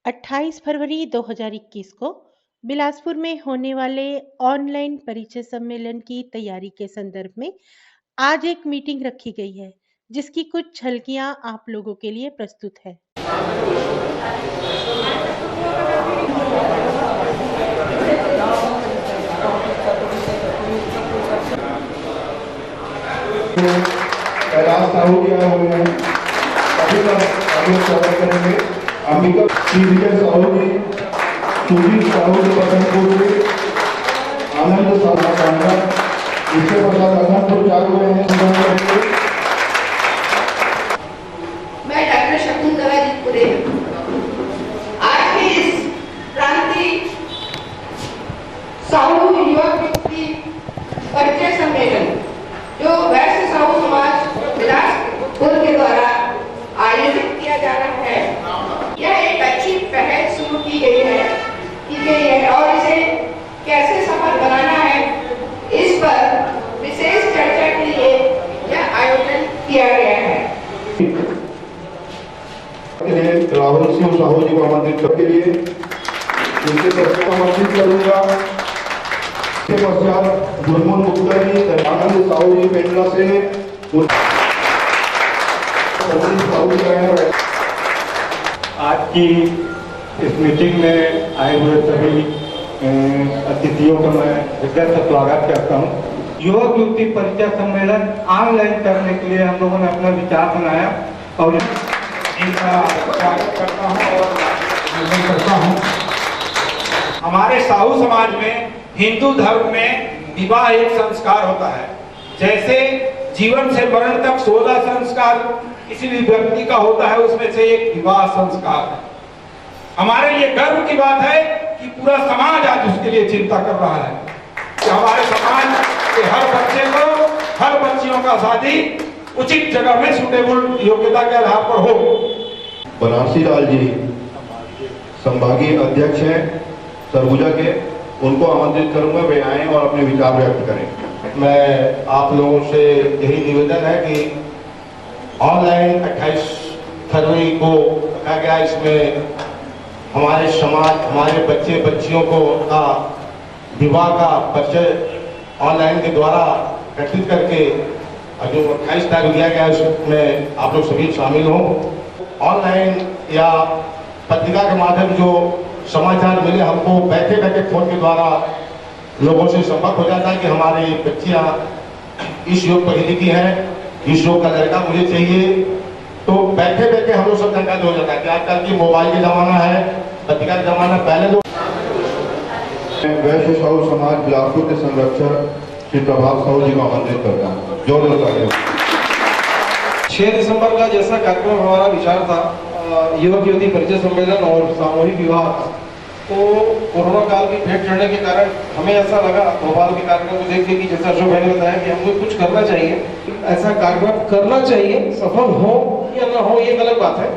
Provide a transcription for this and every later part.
28 फरवरी 2021 को बिलासपुर में होने वाले ऑनलाइन परिचय सम्मेलन की तैयारी के संदर्भ में आज एक मीटिंग रखी गई है, जिसकी कुछ झलकियां आप लोगों के लिए प्रस्तुत है। कैलाश साहू जी आए हुए हैं, अभी तक हम लोग स्वागत करेंगे। अंबिका श्री विजय साहू जी, सुजीत साहू जी पसंदपुर से, आनंद साहू कांडा, इसके पश्चात अनंतपुर चालू हुए हैं। मैं डॉक्टर शकुंतला जीतपुरे आज के इस क्रांति साहू युवा व्यक्ति परिचय सम्मेलन जो वैश्य साहू समाज बिलासपुर के द्वारा आयोजित किया जा रहा है, यह एक अच्छी पहल शुरू की गई है और इसे कैसे सफल बनाना है, इस पर विशेष चर्चा के लिए यह आयोजन किया गया है। राहुल सिंह साहू जी को आमंत्रित करने के लिए उनके तरफ से आमंत्रित करूंगा। इसके पश्चात गुरमुन गुप्ता जी, आनंद साहू जी पेंडला से, आज की इस मीटिंग में आए हुए सभी अतिथियों का मैं हृदय से स्वागत करता हूँ। युवक युवती परिचय सम्मेलन ऑनलाइन करने के लिए हम लोगों ने अपना विचार बनाया और इनका स्वागत करता हूँ और अभिनंदन करता हूँ। हमारे साहू समाज में, हिंदू धर्म में विवाह एक संस्कार होता है। जैसे जीवन से मरण तक 16 संस्कार किसी भी व्यक्ति का होता है, उसमें से एक विवाह संस्कार है। हमारे लिए गर्व की बात है कि पूरा समाज आज उसके लिए चिंता कर रहा है कि हमारे समाज के हर बच्चे को, हर बच्चियों का शादी उचित जगह में सुटेबल योग्यता के आधार पर हो। बनारसी लाल जी संभागीय अध्यक्ष हैं सरगुजा के, उनको आमंत्रित करूंगा, वे आए और अपने विचार व्यक्त करें। मैं आप लोगों से यही निवेदन है कि ऑनलाइन 28 फरवरी को रखा गया, इसमें हमारे समाज, हमारे बच्चे बच्चियों को का विवाह का परिचय ऑनलाइन के द्वारा गठित करके जो 28 तारीख दिया गया है उसमें आप लोग सभी शामिल हों। ऑनलाइन या पत्रिका के माध्यम जो समाचार मिले हमको, बैठे बैठे फोन के द्वारा लोगों से संपर्क हो जाता है कि हमारी बच्चियां इस योग पढ़ी लिखी हैं, इस योग का लड़का मुझे चाहिए, तो बैठे बैठे हम लोग सब जानकारी हो जाता है कि आजकल की मोबाइल का जमाना है, पत्रिका का जमाना। पहले लोग वैश्य साहू समाज बिलासपुर के संरक्षक श्री प्रभात साहू जी को आमंत्रित करता हूँ। जोरदार 6 दिसंबर का जैसा कार्यक्रम हमारा विचार था, युवक युवती परिचय सम्मेलन और सामूहिक विवाह, तो कोरोना काल की भेंट चढ़ने के कारण हमें ऐसा लगा भोपाल के कार्यक्रम को देख के कि जैसा अशोक भाई ने बताया कि हमको कुछ करना चाहिए, ऐसा कार्यक्रम करना चाहिए। सफल हो या ना हो ये अलग बात है,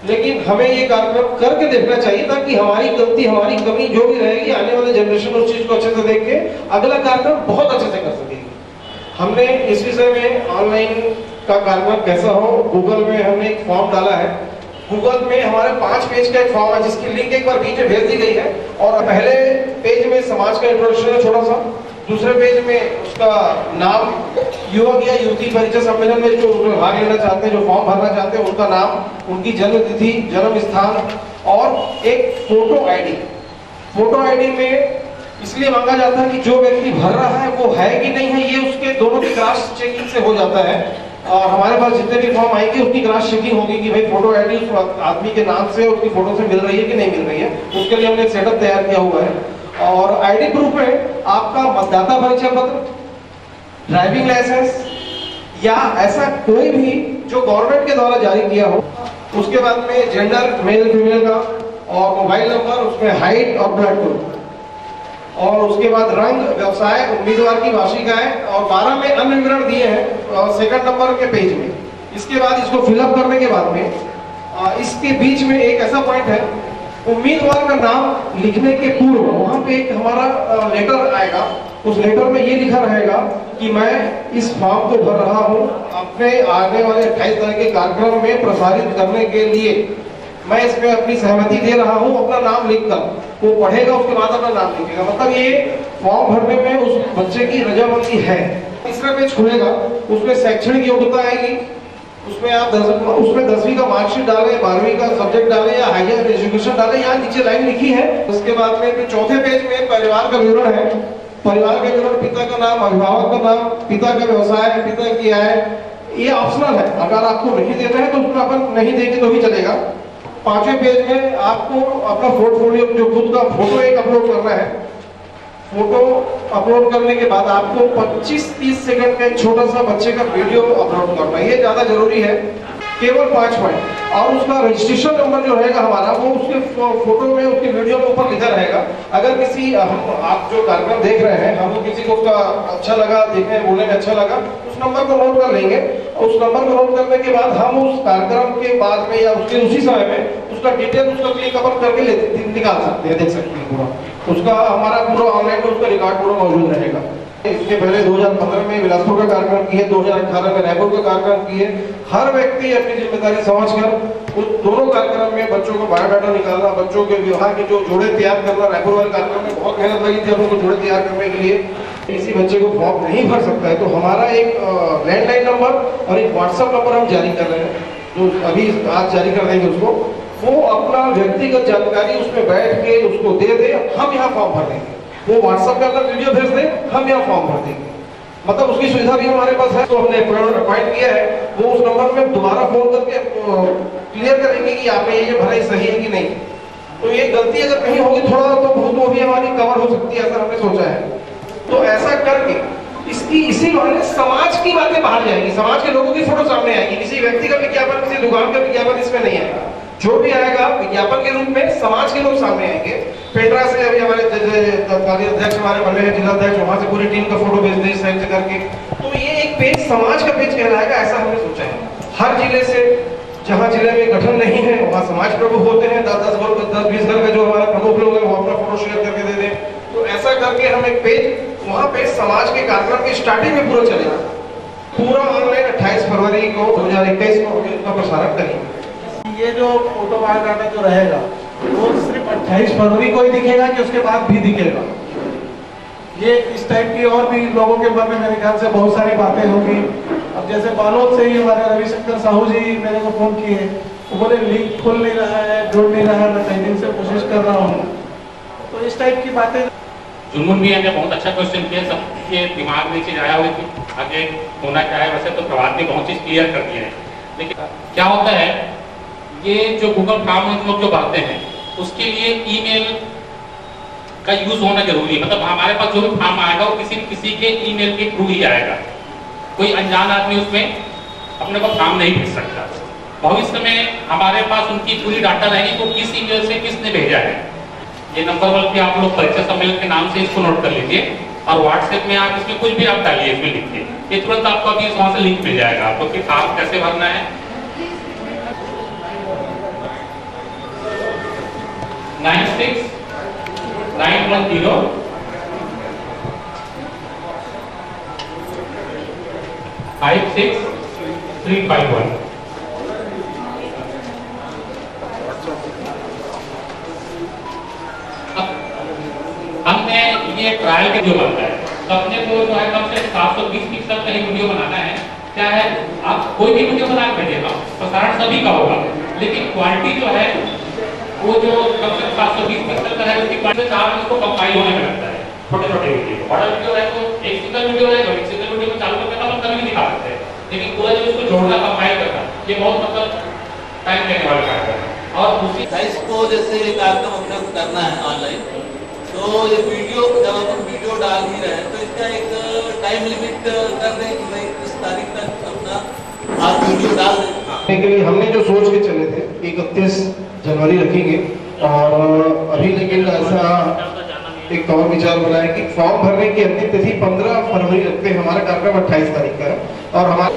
लेकिन हमें ये कार्यक्रम करके देखना चाहिए ताकि हमारी गलती, हमारी कमी जो भी रहेगी, आने वाले जनरेशन उस चीज को अच्छे से देख के अगला कार्यक्रम बहुत अच्छे से कर सकेगी। हमने इस विषय में ऑनलाइन का कार्यक्रम कैसा हो, गूगल में हमने एक फॉर्म डाला है। गूगल में हमारे 5 पेज का एक फॉर्म है जिसकी लिंक एक बार बीच में भेज दी गई है। और पहले पेज में समाज का इंट्रोडक्शन है छोटा सा, दूसरे पेज में उसका नाम, युवक या युवती परिचय सम्मेलन में जो भाग लेना चाहते हैं, जो फॉर्म भरना चाहते हैं, उनका नाम, उनकी जन्म तिथि, जन्म स्थान और एक फोटो आईडी। फोटो आईडी में इसलिए मांगा जाता है कि जो व्यक्ति भर रहा है वो है कि नहीं है, ये उसके दोनों की क्रॉस चेकिंग से हो जाता है। और हमारे पास जितने भी फॉर्म आएंगे उसकी क्रॉस चेकिंग होगी कि भाई फोटो आईडी उस आदमी के नाम से उसकी फोटो से मिल रही है कि नहीं मिल रही है। उसके लिए हमने सेटअप तैयार किया हुआ है। और आईडी प्रूफ में आपका मतदाता परिचय पत्र, ड्राइविंग लाइसेंस या ऐसा कोई भी जो गवर्नमेंट के द्वारा जारी किया हो, उसके बाद में जेंडर मेल फीमेल का, और मोबाइल नंबर, उसमें हाइट और ब्लड ग्रुप, और उसके बाद रंग, व्यवसाय, उम्मीदवार की वार्षिकाएं, और 12 में अन्य विवरण दिए हैं सेकंड नंबर के पेज में। इसके बाद इसको फिलअप करने के बाद में इसके बीच में एक ऐसा पॉइंट है, उम्मीदवार का नाम लिखने के पूर्व वहां पे एक हमारा लेटर आएगा। उस लेटर में ये लिखा रहेगा कि मैं इस फॉर्म को भर रहा हूं अपने आने वाले 28 तारीख के कार्यक्रम में प्रसारित करने के लिए। मैं इसमें अपनी सहमति दे रहा हूं अपना नाम लिखकर, वो पढ़ेगा उसके बाद अपना नाम लिखेगा, मतलब ये फॉर्म भरने में उस बच्चे की रजामंदी है। तीसरा पेज खुलेगा, उसमें शैक्षणिक योग्यता आएगी, उसमें आप उसमें 10वीं का मार्कशीट डालें, 12वीं का सब्जेक्ट डालें या हायर एजुकेशन डालें, यहाँ नीचे लाइन लिखी है। उसके बाद में फिर चौथे पेज में परिवार का विवरण है, परिवार का विवरण, पिता का नाम, अभिभावक का नाम, पिता का व्यवसाय, पिता की आय, ये ऑप्शनल है, अगर आपको नहीं देना है तो उसको अपन नहीं देंगे तो भी चलेगा। पांचवें पेज में आपको अपना पोर्टफोलियो, जो खुद का फोटो एक अपलोड करना है। फोटो अपलोड करने के बाद आपको 25-30 सेकंड का एक छोटा सा बच्चे का वीडियो अपलोड करना है, ये ज्यादा जरूरी है, केवल 5 पॉइंट। और उसका रजिस्ट्रेशन नंबर जो रहेगा हमारा, वो उसके फोटो में, उसके वीडियो में ऊपर लिखा रहेगा। अगर किसी आप जो कार्यक्रम देख रहे हैं, हमको किसी को उसका अच्छा लगा, देखने बोलने में अच्छा लगा, उस नंबर को नोट कर लेंगे। उस नंबर को नोट करने के बाद हम उस कार्यक्रम के बाद में या उसके उसी समय में उसका डिटेल, उसका क्लिक कवर करके निकाल सकते हैं, देख सकते हैं पूरा। उसका हमारा पूरा ऑनलाइन में उसका रिकॉर्ड पूरा मौजूद रहेगा। इसके पहले 2015 में बिलासपुर का कार्यक्रम किए, 2018 में रायपुर का कार्यक्रम किए। हर व्यक्ति अपनी जिम्मेदारी समझकर उन दोनों कार्यक्रम में बच्चों को बायोडाटा निकालना, बच्चों के विवाह के जो जोड़े तैयार करना, रायपुर वाले कार्यक्रम में बहुत मेहनत लगी थी हम लोग जोड़े तैयार करने के लिए। किसी बच्चे को फॉर्म नहीं भर सकता है तो हमारा एक लैंडलाइन नंबर और एक व्हाट्सएप नंबर हम जारी कर रहे हैं, जो अभी आज जारी कर देंगे उसको। वो अपना व्यक्तिगत जानकारी उसमें बैठ के उसको दे दे, हम यहाँ फॉर्म भर देंगे। वो व्हाट्सएप पे अपना वीडियो भेज दे, हम यहाँ फॉर्म भर देंगे, मतलब उसकी सुविधा भी हमारे पास है। तो हमने अपॉइंट किया है, वो उस नंबर में दोबारा फोन करके क्लियर करेंगे कि आपने ये भराई सही है कि नहीं। तो ये गलती अगर कहीं होगी थोड़ा तो बहुत, वो भी हमारी कवर हो सकती है, ऐसा हमने सोचा है। तो ऐसा करके इसी बहाने समाज की बातें बाहर जाएंगी, समाज के लोगों की फोटो सामने आएगी। किसी व्यक्ति का विज्ञापन, किसी दुकान का विज्ञापन इसमें नहीं आएगा। जो भी आएगा विज्ञापन के रूप में समाज के लोग सामने आएंगे। पेट्रा से अभी हमारे अध्यक्ष हमारे बने हैं, जिला अध्यक्ष, वहां से पूरी टीम का फोटो भेज दे सेलेक्ट करके। तो ये एक पेज समाज का पेज कहलाएगा, ऐसा हमने सोचा है। हर जिले से, जहाँ जिले में गठन नहीं है वहाँ समाज प्रमुख होते हैं, 10-20 घर का जो हमारे प्रमुख लोग हैं वो अपना फोटो शेयर करके दे दें। तो ऐसा करके हम एक पेज, वहाँ पे समाज के कार्यक्रम की स्टार्टिंग में पूरा चलेगा। पूरा ऑनलाइन 28 फरवरी को 2021 को इसका प्रसारण करेंगे। ये जो फोटो बायोडाटा जो रहेगा वो सिर्फ 28 फरवरी को ही दिखेगा कि उसके बाद भी दिखेगा? ये इस टाइप की और भी लोगों के मन में मेरे ख्याल से बहुत सारी बातें होंगी। अब जैसे बालोद से ही हमारे रविशंकर साहू जी मेरे को फोन किए, वो बोले लिंक खुल नहीं रहा है, जुड़ नहीं रहा है, मैं कई दिन से कोशिश कर रहा हूँ। तो इस टाइप की बातें। जुनमुन भी ने बहुत अच्छा क्वेश्चन किया, सबके दिमाग में चीज आया हुई थी आगे होना क्या है। वैसे तो प्रभात ने बहुत चीज क्लियर कर दी है, लेकिन क्या होता है, ये जो गूगल फॉर्म हम लोग जो भरते हैं उसके लिए ईमेल का यूज होना जरूरी है। मतलब हमारे पास जो भी फॉर्म आएगा वो किसी के ईमेल के थ्रू ही आएगा। कोई अनजान आदमी उसमें अपने को फॉर्म नहीं भेज सकता। भविष्य में हमारे पास उनकी पूरी डाटा रहेगी तो किस ईमेल से किसने भेजा है। ये नंबर बल्कि आप लोग परीक्षा सम्मेलन के नाम से इसको नोट कर लीजिए, और व्हाट्सएप में आप इसमें कुछ भी आप डालिए, इसमें लिखिए, ये तुरंत आपको अभी वहां से लिंक मिल जाएगा आपको कि फॉर्म कैसे भरना है। 96-910 56351। हमने ये ट्रायल वीडियो बनता है तो अपने को जो है कम से 720 पिक्सल का ही वीडियो बनाना है। क्या है, आप कोई भी वीडियो बना के भेजिएगा, प्रसारण सभी का होगा, लेकिन क्वालिटी जो है वो जो कम से 720 पिक्सल का है उसकी क्वालिटी 4 उसको कंपाइल होने में लगता है। छोटे छोटे वीडियो, बड़ा वीडियो है तो एक सिंगल वीडियो है, एक सिंगल वीडियो में चालू करके हम कभी भी दिखा सकते हैं, लेकिन पूरा जो उसको जोड़ना, कंपाइल करना, ये बहुत मतलब टाइम लेने वाला कार्य है। और उसी साइज को जैसे कार्यक्रम अपने को करना है ऑनलाइन, तो ये वीडियो जब हम वीडियो डाल ही रहे हैं तो इसका एक टाइम लिमिट कर दें कि भाई इस तारीख तक अपना आप वीडियो डाल दें। के लिए हमने जो सोच के चले थे 31 जनवरी रखेंगे, और अभी लेकिन ऐसा एक और विचार बना है कि फॉर्म भरने की अंतिम तिथि 15 फरवरी रखते हैं। हमारा कार्यक्रम 28 तारीख का है, और हमारा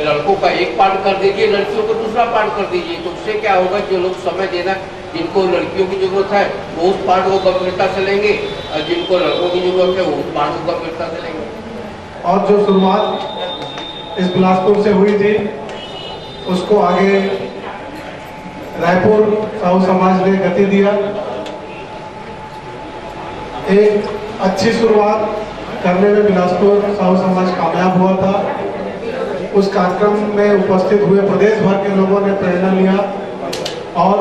लड़कों का एक पार्ट कर दीजिए, लड़कियों को दूसरा पार्ट कर दीजिए। तो उससे क्या होगा, जो लोग समय देना, जिनको लड़कियों की जरूरत है वो उस पार्ट को गंभीरता से लेंगे, और जिनको लड़कों की जरूरत है वो उस पार्ट को गंभीरता से लेंगे। और जो शुरुआत इस बिलासपुर से हुई थी उसको आगे रायपुर साहू समाज ने गति दिया। एक अच्छी शुरुआत करने में बिलासपुर साहू समाज कामयाब हुआ था। उस कार्यक्रम में उपस्थित हुए प्रदेश भर के लोगों ने प्रेरणा लिया और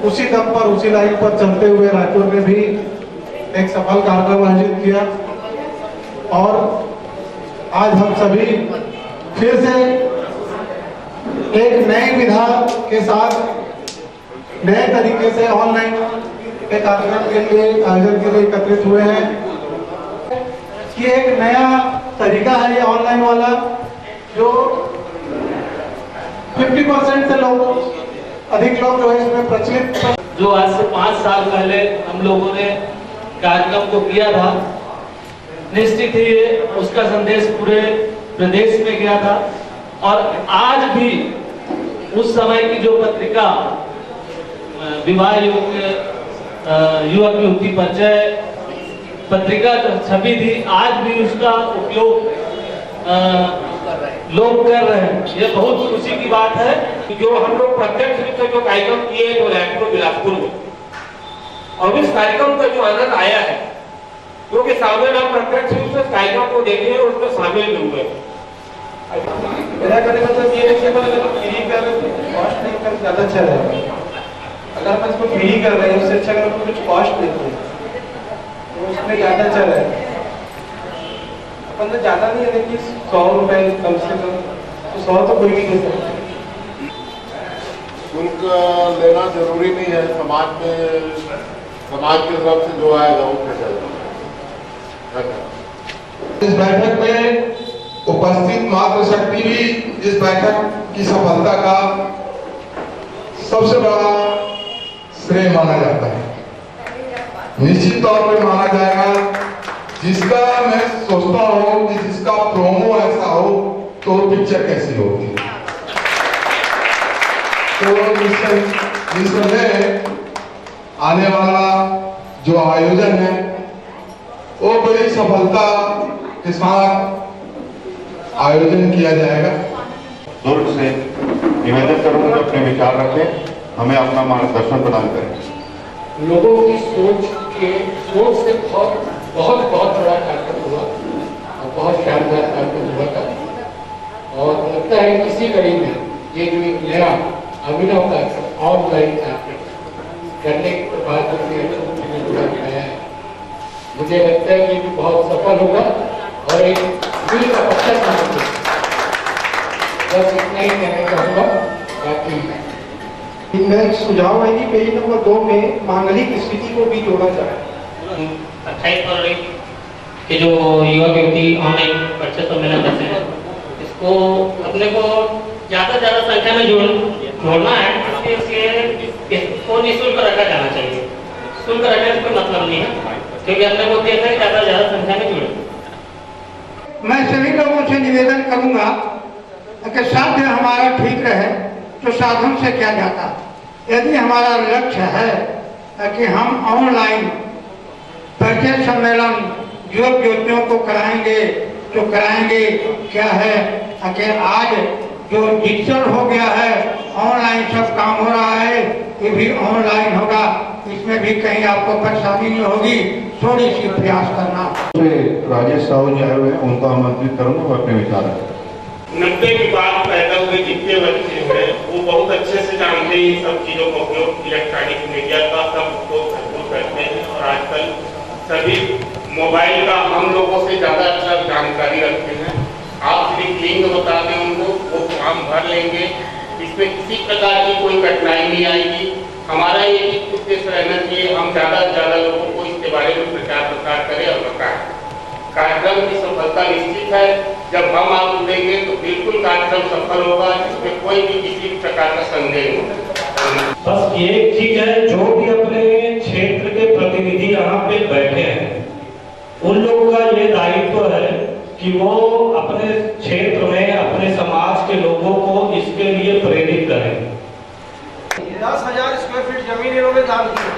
उसी दम पर, उसी लाइन पर चलते हुए रायपुर में भी एक सफल कार्यक्रम आयोजित किया। और आज हम सभी फिर से एक नई विधा के साथ नए तरीके से ऑनलाइन के कार्यक्रम के लिए, आयोजन के लिए एकत्रित हुए हैं। कि एक नया तरीका है ये ऑनलाइन वाला, जो 50% से अधिक लोग जो है इसमें प्रचलित। जो आज से 5 साल पहले हम लोगों ने कार्यक्रम को किया था, निश्चित ही उसका संदेश पूरे प्रदेश में गया था। और आज भी उस समय की जो पत्रिका विवाह युवक युवती परिचय पत्रिका छपी थी, आज भी उसका उपयोग लोग कर रहे हैं। ये बहुत खुशी की बात है। जो हम लोग प्रत्यक्ष रूप से जो कार्यक्रम किए तो रायपुर बिलासपुर में, और इस कार्यक्रम का जो आनंद आया है, क्योंकि सामने हम प्रत्यक्ष रूप से कार्यक्रम को देखे और उसमें शामिल हुए। मेरा कहने का मतलब ये है कि फ्री कर कॉस्ट नहीं कर ज्यादा अच्छा रहेगा। अगर हम इसको फ्री कर रहे हैं, उससे अच्छा अगर हम कुछ कॉस्ट देते हैं तो उसमें ज्यादा अच्छा रहेगा। अपन तो ज्यादा नहीं है कि 100 रुपए कम से कम, तो 100 तो कोई भी दे सकता है। शुल्क लेना जरूरी नहीं है। समाज में, समाज के तरफ से जो आएगा वो क्या। इस बैठक में उपस्थित मातृशक्ति भी इस बैठक की सफलता का सबसे बड़ा श्रेय माना जाता है। निश्चित तौर पर माना जाएगा। जिसका मैं सोचता हूँ कि जिसका प्रोमो ऐसा हो तो पिक्चर कैसी होगी। तो निसंदेह आने वाला जो आयोजन है वो बड़ी सफलता के साथ आयोजन किया जाएगा। दुर्ग से निवेदन करूंगा अपने विचार रखें, हमें अपना मार्गदर्शन प्रदान करें। लोगों की सोच से बहुत बड़ा कार्यक्रम हुआ और बहुत शानदार कार्यक्रम हुआ था। और लगता है इसी कड़ी में ये जो एक नया अभिनव कार्यक्रम ऑनलाइन कार्यक्रम करने के बाद जुड़ा गया है, मुझे लगता है कि भी बहुत सफल होगा और एक दिल का पत्थर साबित होगा। बस इतना ही कहना चाहूँगा। बाकी मैं सुझाव है कि पेज नंबर 2 में मांगलिक स्थिति को भी जोड़ा जाए। 28 फरवरी के जो युवक युवती ऑनलाइन परिचय सम्मेलन करते हैं, इसको अपने को ज़्यादा से ज़्यादा संख्या में जोड़ना है। इसको निःशुल्क रखा जाना चाहिए। शुल्क रखने से कोई मतलब नहीं है, क्योंकि अपने को देखना है ज़्यादा से ज़्यादा संख्या में जुड़े। मैं सभी लोगों से निवेदन करूंगा कि साध्य हमारा ठीक रहे तो साधन से क्या जाता। यदि हमारा लक्ष्य है कि हम ऑनलाइन परिचय सम्मेलन युवक युवतियों को कराएंगे तो कराएंगे। क्या है कि आज जो डिजिटल हो गया है, ऑनलाइन सब काम हो रहा है, ये भी ऑनलाइन होगा। इसमें भी कहीं आपको परेशानी नहीं होगी। थोड़ी सी प्रयास करना। राजेश साहू जी आए हुए हैं, उनको आमंत्रित करूंगा, वो अपने विचार रखें। 90 के बाद पैदा हुए जितने बच्चे हैं वो बहुत अच्छे से जानते हैं सब चीज़ों का उपयोग, इलेक्ट्रॉनिक मीडिया का सब उपयोग भरपूर करते हैं। और आजकल सभी मोबाइल का हम लोगों से ज़्यादा अच्छा जानकारी रखते हैं। आप सिर्फ लिंक बता दें उनको, वो फॉर्म भर लेंगे। इसमें किसी प्रकार की कोई कठिनाई नहीं आएगी। हमारा ये उद्देश्य रहना चाहिए, हम ज़्यादा से ज़्यादा लोगों को इसके बारे में प्रचार प्रसार करें और बताएं। कार्यक्रम की सफलता निश्चित है। जब हम आप जुड़ेंगे तो बिल्कुल कार्यक्रम सफल होगा, इसमें कोई भी किसी प्रकार का संदेह नहीं। बस ये चीज है, जो भी अपने क्षेत्र के प्रतिनिधि यहाँ पे बैठे हैं, उन लोगों का ये दायित्व है कि वो अपने क्षेत्र में अपने समाज के लोगों को इसके लिए प्रेरित करें। 10,000 स्क्वायर फीट जमीन इन्होंने दान की।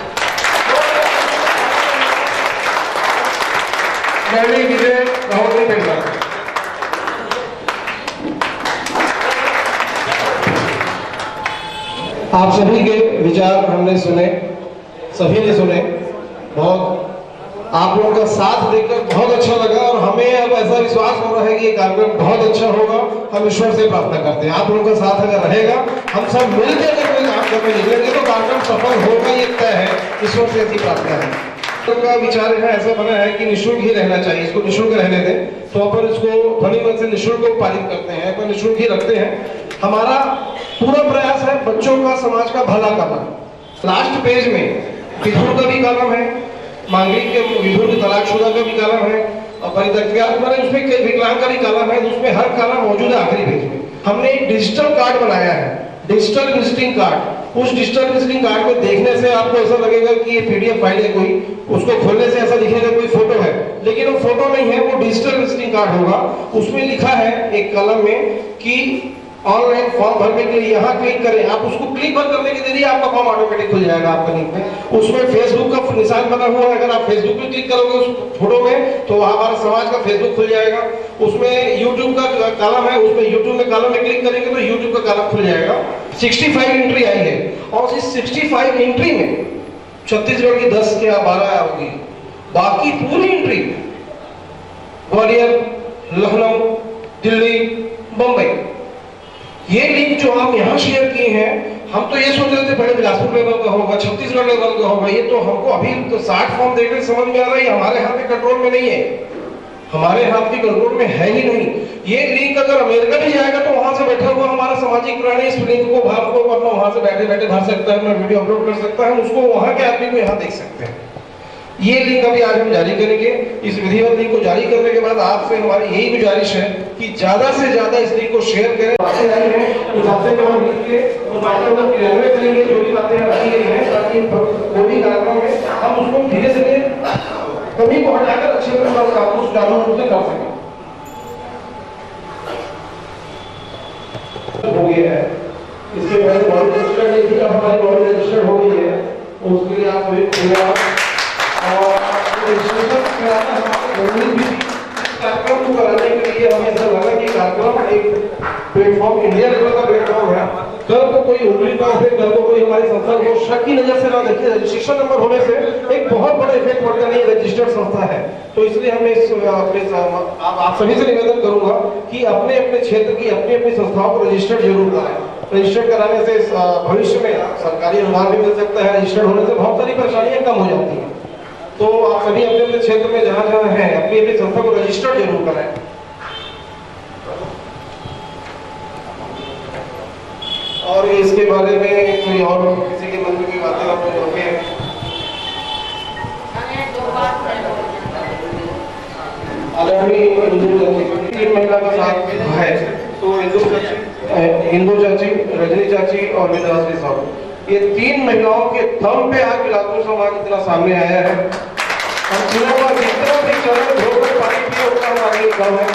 आप सभी के विचार हमने सुने, सभी ने सुने। बहुत आप लोगों का साथ देखकर बहुत अच्छा लगा और हमें अब ऐसा विश्वास हो रहा है कि ये कार्यक्रम बहुत अच्छा होगा। हम ईश्वर से प्रार्थना करते हैं आप लोगों का साथ अगर रहेगा, हम सब मिलकर अगर कोई काम करने निकलेंगे तो कार्यक्रम सफल होगा, ये तय है। ईश्वर से ऐसी प्रार्थना है। का विचार है ऐसा बना है कि निःशुल्क ही रहना चाहिए, इसको निःशुल्क रहने दें, तो अपन इसको ध्वनि मन से निःशुल्क को पारित करते हैं, अपन निःशुल्क ही रखते हैं। हमारा पूरा प्रयास है बच्चों का, समाज का भला करना। लास्ट पेज में विधुर का भी कॉलम है, मांगलिक के विधुर तलाकशुदा का भी कॉलम है और परित्यक्तार्थ में उसमें विकलांग का भी कॉलम है, उसमें हर कॉलम मौजूद है आखिरी पेज में। हमने एक डिजिटल कार्ड बनाया है, डिजिटल विजिटिंग कार्ड। उस डिजिटल विजिटिंग कार्ड को देखने से आपको ऐसा लगेगा कि ये पीडीएफ फाइल है कोई, उसको खोलने से ऐसा दिखेगा कोई फोटो है, लेकिन वो फोटो नहीं है, वो डिजिटल विजिटिंग कार्ड होगा। उसमें लिखा है एक कॉलम में कि ऑनलाइन फॉर्म भरने के लिए यहाँ क्लिक करें, आप उसको क्लिक भर करने के लिए आपका फॉर्म ऑटोमेटिक खुल जाएगा आपका लिंक में। उसमें फेसबुक का निशान बना हुआ है, अगर आप फेसबुक पे क्लिक करोगे उस फोटो में तो हमारा समाज का फेसबुक खुल जाएगा। उसमें यूट्यूब का कॉलम है, उसमें यूट्यूब में कॉलम में क्लिक करेंगे तो यूट्यूब का कॉलम खुल जाएगा। 65 एंट्री आई है और इस 65 एंट्री में छत्तीसगढ़ की 10 या 12 होगी, बाकी पूरी एंट्री ग्वालियर, लखनऊ, दिल्ली, मुंबई। ये लिंक जो आप यहाँ शेयर किए हैं, हम तो ये सोच रहे थे पहले बिलासपुर लेवल का होगा, छत्तीसगढ़ लेवल का होगा, ये तो हमको अभी तो 60 फॉर्म देखने समझ में आ रहा है हमारे हाथ में कंट्रोल में नहीं है, हमारे हाथ की कंट्रोल में है ही नहीं। ये लिंक अगर अमेरिका भी जाएगा तो वहां से बैठा हुआ हमारा सामाजिक प्राणी इस लिंक को भारत को अपना वहां से बैठे बैठे भर सकता है, अपना वीडियो अपलोड कर सकता है, उसको वहां के आदमी को यहाँ देख सकते हैं। ये लिंक अभी आज हम जारी करेंगे। इस विधिवत लिंक को जारी करने के बाद आपसे हमारी यही गुजारिश है कि ज्यादा से ज्यादा इस लिंक को शेयर करें। बातें आई हैं उस बातें को हम लिख के उन बातों को क्लियर करेंगे, जो भी बातें रखी गई हैं, ताकि कोई भी कार्यक्रम में हम उसको धीरे धीरे कमी को हटाकर अच्छे से काम को सुचारू रूप से कर सकें। हो गया है, इसके पहले बॉडी रजिस्टर्ड हमारी बॉडी रजिस्टर्ड हो गई है, उसके लिए आप कार्यक्रम को कराने के लिए हमें ऐसा लगा कि कार्यक्रम एक प्लेटफॉर्म इंडिया लेवल का प्लेटफॉर्म है। कल को कोई उंगली पर से, कल को कोई हमारी संस्था को शक की नजर से ना देखिए, रजिस्ट्रेशन नंबर होने से एक बहुत बड़ा इफेक्ट पड़ता नहीं, रजिस्टर्ड संस्था है। तो इसलिए हमने आप सभी से निवेदन करूंगा कि अपने अपने क्षेत्र की अपनी अपनी संस्थाओं को रजिस्टर्ड जरूर कराएं। रजिस्टर्ड कराने से भविष्य में सरकारी अनुदान भी मिल सकता है, रजिस्टर्ड होने से बहुत सारी परेशानियां कम हो जाती हैं। तो आप सभी अपने अपने क्षेत्र में जहां जहां हैं अपनी अपनी संस्था को रजिस्टर्ड जरूर कराएं। और इसके बारे में कोई और किसी के मन की बातें आप लोग हैं? आगामी तीन महिला का साथ है, तो इंदू चाची, रजनी चाची और विद्याश्री साहब, ये तीन महिलाओं के दम पे आज बिलासपुर समाज इतना सामने आया है। हम तीनों का जितना भी चरण धोकर पानी पिए उतना हमारे लिए कम है।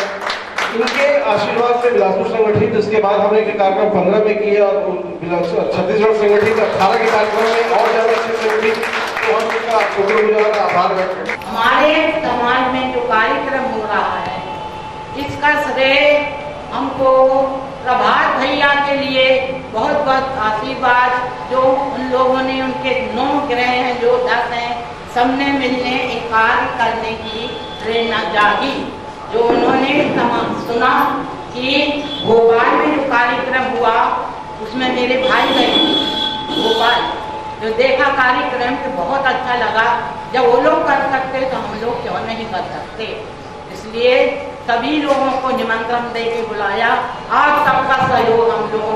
इनके आशीर्वाद से बिलासपुर संगठित, इसके बाद हमने एक कार्यक्रम 15 में किया और छत्तीसगढ़ संगठित 18 के कार्यक्रम में और ज्यादा अच्छे संगठित, तो हम इसका शुक्रगुजार आभार व्यक्त करते हैं। हमारे समाज में जो कार्यक्रम हो रहा है इसका श्रेय हमको प्रभात भैया के लिए बहुत बहुत आशीर्वाद, जो उन लोगों ने उनके 9 ग्रह हैं जो 10 हैं, सबने मिलने एक कार्य करने की प्रेरणा जागी। जो उन्होंने सुना कि भोपाल में जो कार्यक्रम हुआ उसमें मेरे भाई गए भोपाल, जो देखा कार्यक्रम तो बहुत अच्छा लगा। जब वो लोग कर सकते तो हम लोग क्यों नहीं कर सकते, इसलिए सभी लोगों को निमंत्रण दे के बुलाया। आप सबका सहयोग हम लोगों